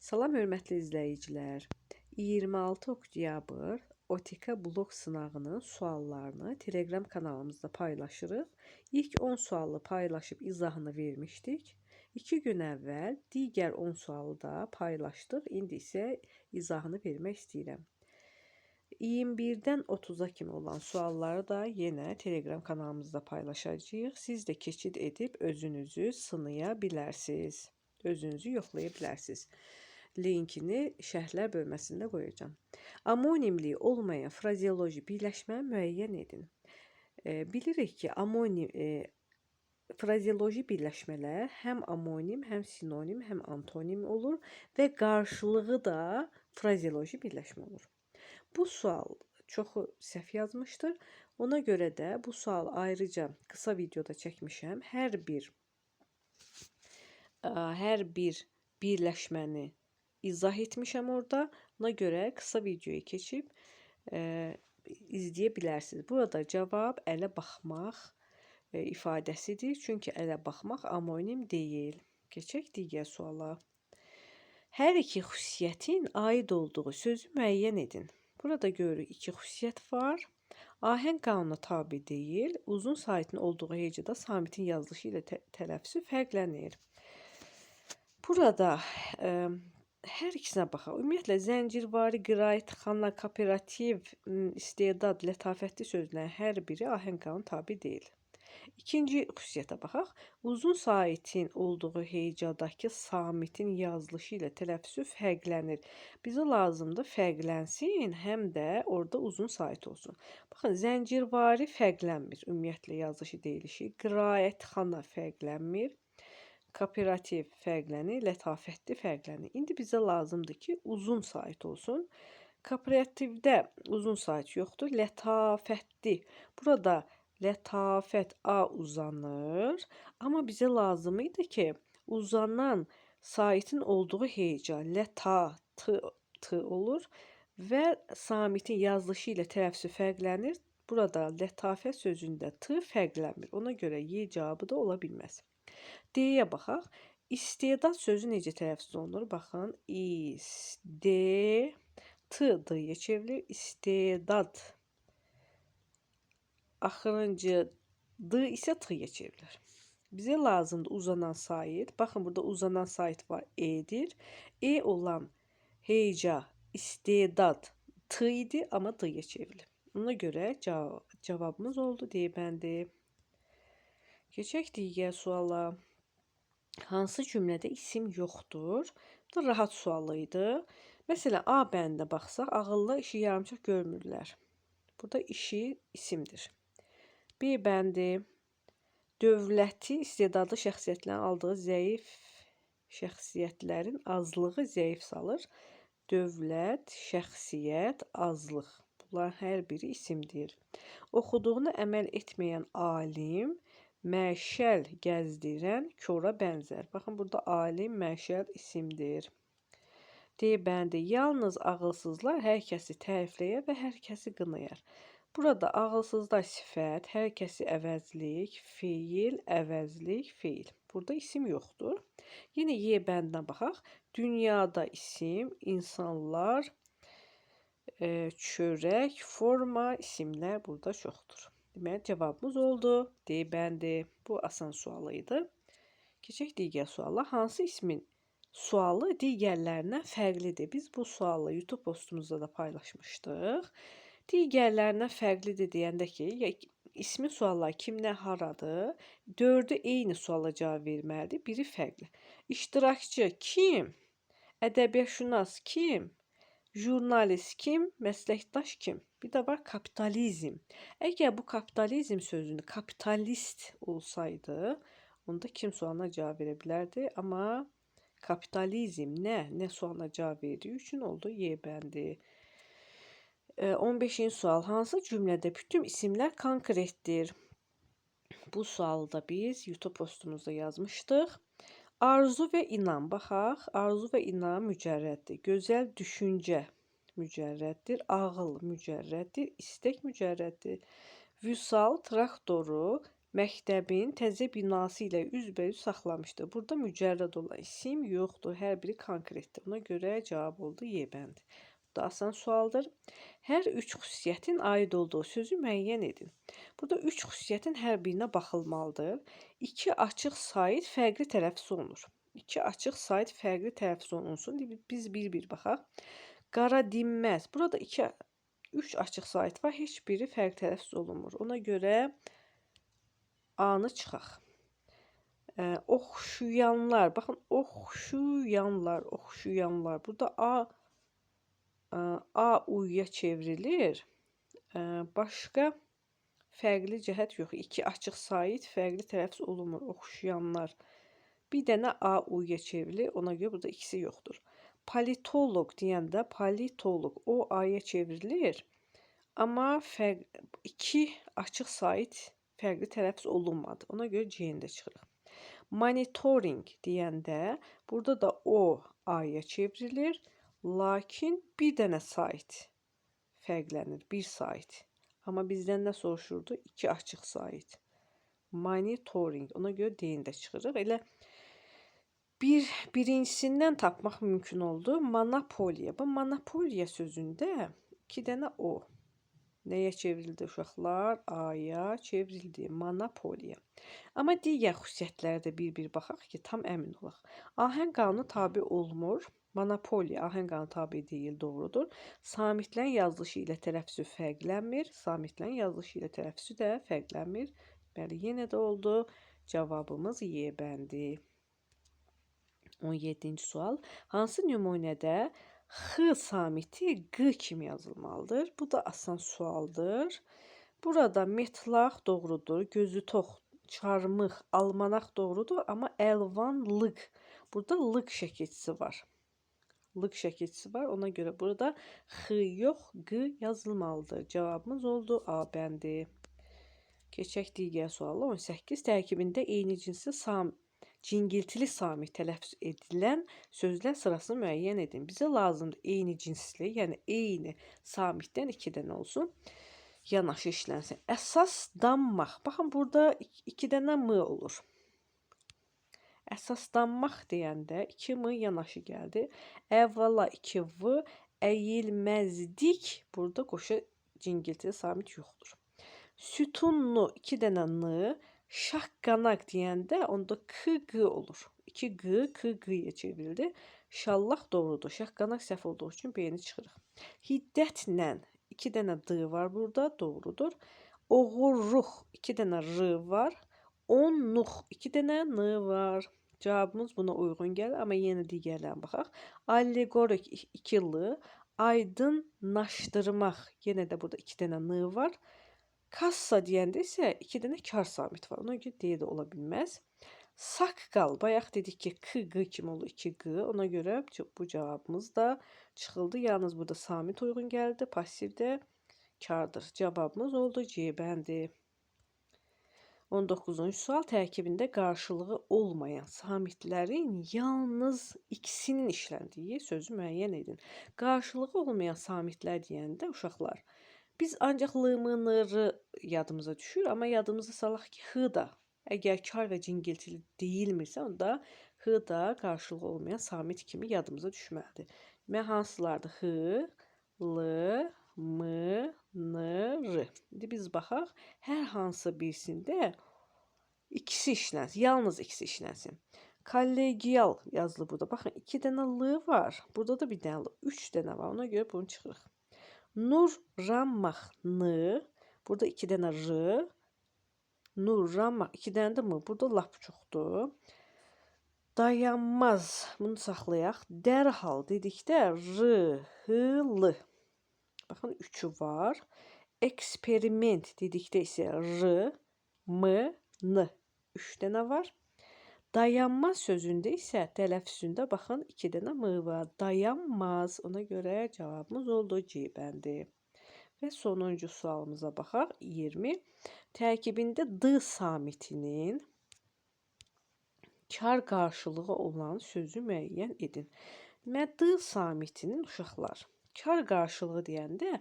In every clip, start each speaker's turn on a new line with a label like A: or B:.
A: Salam hörmətli izləyicilər. 26 oktyabr OTK blok sınağının suallarını Telegram kanalımızda paylaşırıq. İlk 10 sualı paylaşıb izahını vermişdik. 2 gün əvvəl digər 10 sualı da paylaşdıq. İndi isə izahını vermək istəyirəm. 21-dən 30-a kimi olan sualları da yenə Telegram kanalımızda paylaşacağıq. Siz də keçid edib özünüzü sınaya bilərsiniz. Özünüzü yoxlaya bilərsiniz. Linkini şərhlər bölməsində qoyacağam. Amonimli olmayan frazeoloji birləşmə müəyyən edin. Bilirik ki, frazeoloji birləşmələr həm amonim, həm sinonim, həm antonim olur və qarşılığı da frazeoloji birləşmə olur. Bu sual çoxu səhv yazmışdır. Ona görə də bu sual ayrıca qısa videoda çəkmişəm. Hər bir birləşməni izah etmişəm orada. Ona görə qısa videoyu keçib izləyə bilərsiniz. Burada cavab ələ baxmaq ifadəsidir. Çünki ələ baxmaq amonim deyil. Keçək digər suala. Hər iki xüsusiyyətin aid olduğu sözü müəyyən edin. Burada görürük iki xüsusiyyət var. Ahəng qanuna tabe deyil. Uzun saitin olduğu hecada samitin yazılışı ilə tələffüzü fərqlənir. Burada hər ikisinə baxaq. Ümumiyyətlə, zəncirvari, qiraət, xana, kooperativ, istedad, lətafətli sözlərin hər biri ahəng qanuna tabe deyil. İkinci xüsusiyyətə baxaq. Uzun saitin olduğu hecadakı samitin yazılışı ilə tələffüzü fərqlənir. Bizə lazımdır fərqlənsin, həm də orada uzun sait olsun. Baxın, zəncirvari fərqlənmir. Ümumiyyətlə, yazılışı deyilişi. Qiraət, xana fərqlənmir. Kooperativ fərqlənir, lətafətli fərqlənir. İndi bizə lazımdır ki, uzun sait olsun. Kooperativdə uzun sait yoxdur, lətafətli. Burada lətafət A uzanır. Amma bizə lazım idi ki, uzanan saitin olduğu heca ləta, t olur və samitin yazılışı ilə tələffüzü fərqlənir. Burada lətafət sözündə t fərqlənmir. Ona görə Y cavabı da ola bilməz. D-yə baxaq. İstedad sözü necə tələffüz olunur? Baxın, d-yə çevrilir. İstedad. Axırıncı d isə t-yə çevrilir. Bizə lazımdır uzanan sait. Baxın, burada uzanan sait var, e-dir. E olan heca, istedad t idi, amma d-yə çevrilir. Ona görə cavabımız oldu D bəndi. Keçək digər suala. Hansı cümlədə isim yoxdur? Bu da rahat sualı idi. Məsələn, A bəndinə baxsaq, ağıllı işi yarımçıq görmürlər. Burada işi isimdir. B bəndi, dövləti istedadlı şəxsiyyətlərin aldığı zəif şəxsiyyətlərin azlığı zəif salır. Dövlət, şəxsiyyət, azlıq. Bunlar hər biri isimdir. Oxuduğunu əməl etməyən alim, məşəl gəzdirən kora bənzər. Baxın, burada alim, məşəl isimdir. D bəndi, yalnız ağılsızlar hər kəsi tərifləyər və hər kəsi qınayar. Burada ağılsızlar sifət, hər kəsi əvəzlik, feil, əvəzlik, feil. Burada isim yoxdur. Yenə Y bəndinə baxaq. Dünyada isim, insanlar, çörək, forma, isimlər burada çoxdur. Deməli, cavabımız oldu. D bəndi. Bu asan sualı idi. Keçək digər suala. Hansı ismin sualı digərlərindən fərqlidir? Biz bu sualı YouTube postumuzda da paylaşmışdıq. Digərlərindən fərqlidir deyəndə ki, ismin sualları kimdən haradır? 4-ü eyni suala cavab verməlidir. Biri fərqli. İştirakçı kim? Ədəbiyyatşünas kim? Jurnalist kim? Məsləkdaş kim? Bir də var kapitalizm. Əgər bu kapitalizm sözünü kapitalist olsaydı, onda kim sualına cavab verə bilərdi. Amma kapitalizm nə sualına cavab verdiyi üçün oldu Y bəndi. 15-ci sual. Hansı cümlədə bütün isimlər konkretdir? Bu sualı da biz YouTube postumuzda yazmışdıq. Arzu və inam. Baxaq. Arzu və inam mücərrəddir. Gözəl düşüncə mücərrəddir. Ağıl mücərrəddir. İstək mücərrəddir. Vüsal traktoru məktəbin təzə binası ilə üzbəüz saxlamışdı. Burada mücərrəd olan isim yoxdur. Hər biri konkretdir. Buna görə cavab oldu Y bəndi. Bu da asan sualdır. Hər üç xüsusiyyətin aid olduğu sözü müəyyən edin. Burada üç xüsusiyyətin hər birinə baxılmalıdır. İki açıq sait fərqli tələffüz olunur. İki açıq sait fərqli tələffüz olunsun. Biz bir-bir baxaq. Qara dinməz. Burada üç açıq sait var. Heç biri fərqli tələffüz olunmur. Ona görə A-nı çıxaq. Oxşuyanlar. Baxın, oxşuyanlar. Burada A U-ya çevrilir. Başqa fərqli cəhət yox. İki açıq sait fərqli tələffüz olunmur. Oxşuyanlar. Bir dənə A U-ya çevrilir. Ona görə burada ikisi yoxdur. Politolog deyəndə politolog. O A-ya çevrilir. Amma iki açıq sait fərqli tələffüz olunmadı. Ona görə C-ni də çıxırıq. Monitoring deyəndə burada da O A-ya çevrilir. Lakin bir dənə sait fərqlənir. Bir sait. Amma bizdən nə soruşurdu? İki açıq sait. Monitoring. Ona görə D-ni də çıxırıq. Elə birincisindən tapmaq mümkün oldu. Monopoliya. Bu monopoliya sözündə iki dənə O. Nəyə çevrildi uşaqlar? A-ya çevrildi. Monopoliya. Amma digər xüsusiyyətlərə də bir-bir baxaq ki, tam əmin olaq. Ahəng qanunu tabe olmur. Monopoliya ahəng qanunu tabe deyil, doğrudur. Samitlərin yazılışı ilə tələffüzü fərqlənmir. Samitlərin yazılışı ilə tələffüzü də fərqlənmir. Bəli, yenə də oldu. Cavabımız Y bəndi. 17-ci sual. Hansı nümunədə X samiti Q kimi yazılmalıdır? Bu da asan sualdır. Burada metlaq doğrudur. Gözü tox, çarmıq, almanaq doğrudur. Amma əlvanlıq. Burada lıq şəkilçisi var. Lıq şəkilçisi var. Ona görə burada X yox, Q yazılmalıdır. Cavabımız oldu A bəndi. Keçək digər suala. 18. Tərkibində eyni cinsli cingiltili samit tələffüz edilən sözlər sırasını müəyyən edin. Bizə lazımdır eyni cinsli, yəni eyni samitdən iki dənə olsun. Yanaşı işlənsin. Əsaslanmaq. Baxın, burada iki dənə M olur. Əsaslanmaq deyəndə 2 M yanaşı gəldi. Əvvəla 2 V, əyilməzdik. Burada qoşa cingiltili samit yoxdur. Sütunlu 2 dənə N, şaqqanaq deyəndə onda K olur. 2 G, K-ya çevrildi. Şallaq doğrudur. Şaqqanaq səhv olduğu üçün B-ni çıxırıq. Hiddətlə 2 dənə D var burada, doğrudur. Oğurluq 2 dənə R var. Onluq 2 dənə N var. Cavabımız buna uyğun gəlir, amma yenə digərlərinə baxaq. Allegorik 2 L, aydınlaşdırmaq, yenə də burada 2 dənə N var. Kassa deyəndə isə 2 dənə kar samit var. Ona görə D də ola bilməz. Saqqal, bayaq dedik ki, K kimi olur 2G. Ona görə bu cavabımız da çıxıldı. Yalnız burada samit uyğun gəldi. Passivdə kardır. Cavabımız oldu C bəndi. 19-cu sual. Tərkibində qarşılığı olmayan samitlərin yalnız ikisinin işləndiyi sözü müəyyən edin. Qarşılığı olmayan samitlər deyəndə uşaqlar, biz ancaq L-R yadımıza düşür, amma yadımıza salaq ki, H da əgər kar və cingiltili deyilmirsə, onda H da qarşılığı olmayan samit kimi yadımıza düşməlidir. Mən hansılardır? H, L, M, N, R. İndi biz baxaq, hər hansı birisində ikisi işlənsin, yalnız ikisi işlənsin. Kollegial yazılı burada. Baxın, 2 dənə L var. Burada da bir dənə L, 3 dənə var. Ona görə bunu çıxırıq. Nurramaq N, burada 2 dənə R, Nurramaq 2 dənə də M, burada lap çoxdur. Dayanmaz, bunu saxlayaq. Dərhal dedikdə R, H, L. Baxın, 3-ü var. Eksperiment dedikdə isə R, M, N. 3 dənə var. Dayanmaz sözündə isə tələffüzündə baxın 2 dənə M var. Dayanmaz. Ona görə cavabımız oldu C bəndi. Və sonuncu sualımıza baxaq. 20. Tərkibində D samitinin kar qarşılığı olan sözü müəyyən edin. D samitinin uşaqlar kar qarşılığı deyəndə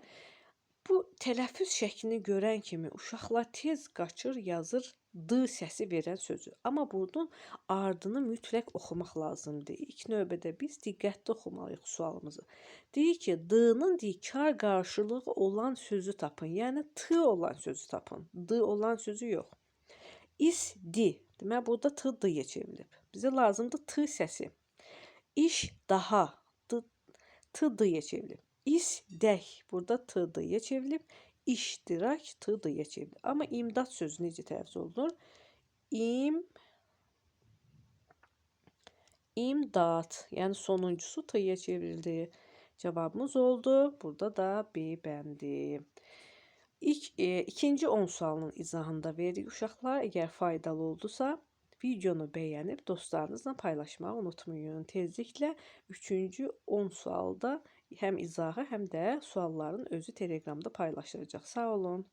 A: bu tələffüz şəklini görən kimi uşaqlar tez qaçır, yazır D səsi verən sözü. Amma bunun ardını mütləq oxumaq lazımdır. İlk növbədə biz diqqətli oxumalıyıq sualımızı. Deyir ki, D-nın kar qarşılığı olan sözü tapın. Yəni T olan sözü tapın. D olan sözü yox. İs-di. Demək, burada T D-yə çevrilib. Bizə lazımdır T səsi. İş daha. T D-yə çevrilib. İs-dək. Burada T D-yə çevrilib. İştirak T D-yə çevrilib. Amma imdad sözü necə tələffüz olunur? İmdad. Yəni sonuncusu T-yə çevrildi. Cavabımız oldu. Burada da B bəndi. İkinci 10 sualının izahını da verdik uşaqlar. Əgər faydalı oldusa, videonu bəyənib dostlarınızla paylaşmağı unutmayın. Tezliklə 3-cü 10 sualda həm izahı, həm də sualların özü Telegramda paylaşılacaq. Sağ olun.